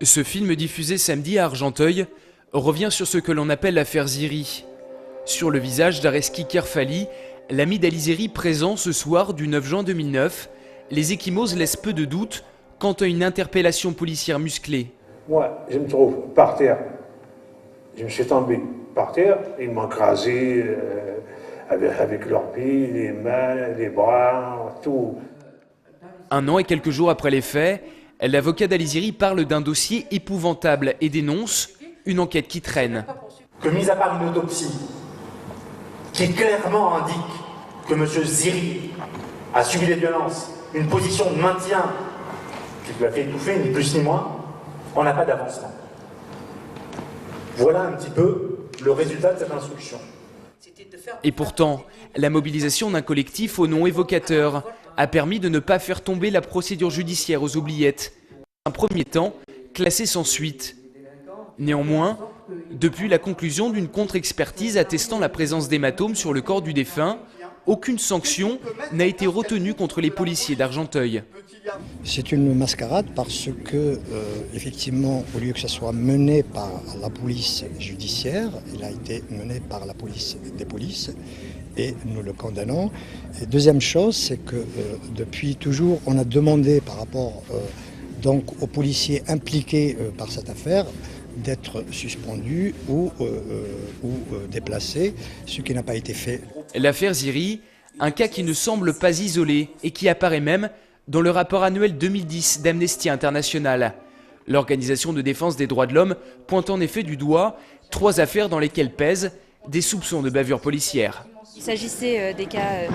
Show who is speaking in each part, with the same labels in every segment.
Speaker 1: Ce film diffusé samedi à Argenteuil revient sur ce que l'on appelle l'affaire Ziri. Sur le visage d'Areski Kerfali, l'ami d'Ali Ziri présent ce soir du 9 juin 2009, les ecchymoses laissent peu de doute quant à une interpellation policière musclée.
Speaker 2: Moi, je me trouve par terre. Je me suis tombé par terre, ils m'ont écrasé avec leurs pieds, les mains, les bras, tout.
Speaker 1: 1 an et quelques jours après les faits, l'avocat d'Ali Ziri parle d'un dossier épouvantable et dénonce une enquête qui traîne.
Speaker 3: Que mis à part une autopsie qui clairement indique que M. Ziri a subi des violences, une position de maintien qui lui a fait étouffer, ni plus ni moins, on n'a pas d'avancement. Voilà un petit peu le résultat de cette instruction.
Speaker 1: Et pourtant, la mobilisation d'un collectif au nom évocateur a permis de ne pas faire tomber la procédure judiciaire aux oubliettes. Un premier temps, classé sans suite. Néanmoins, depuis la conclusion d'une contre-expertise attestant la présence d'hématomes sur le corps du défunt, aucune sanction n'a été retenue contre les policiers d'Argenteuil.
Speaker 4: C'est une mascarade parce que, effectivement, au lieu que ça soit mené par la police judiciaire, il a été mené par la police des polices et nous le condamnons. Et deuxième chose, c'est que depuis toujours, on a demandé par rapport donc aux policiers impliqués par cette affaire d'être suspendus ou déplacés, ce qui n'a pas été fait.
Speaker 1: L'affaire Ziri, un cas qui ne semble pas isolé et qui apparaît même dans le rapport annuel 2010 d'Amnesty International. L'organisation de défense des droits de l'homme pointe en effet du doigt 3 affaires dans lesquelles pèsent des soupçons de bavure policière.
Speaker 5: Il s'agissait des cas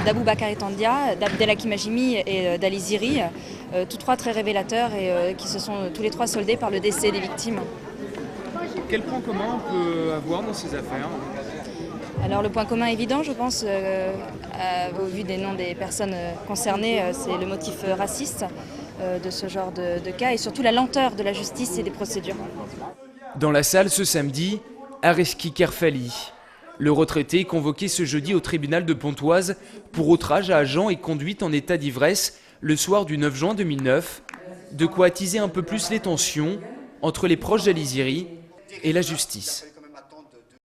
Speaker 5: d'Aboubacar Tandia, d'Abdelhakim Hachimi et d'Ali Ziri, tous 3 très révélateurs et qui se sont tous les 3 soldés par le décès des victimes.
Speaker 1: Quel point commun on peut avoir dans ces affaires ?
Speaker 5: Alors le point commun évident, je pense, au vu des noms des personnes concernées, c'est le motif raciste de ce genre de cas et surtout la lenteur de la justice et des procédures.
Speaker 1: Dans la salle ce samedi, Areski Kerfali. Le retraité convoqué ce jeudi au tribunal de Pontoise pour outrage à agent et conduite en état d'ivresse le soir du 9 juin 2009, de quoi attiser un peu plus les tensions entre les proches d'Ali Ziri et la justice.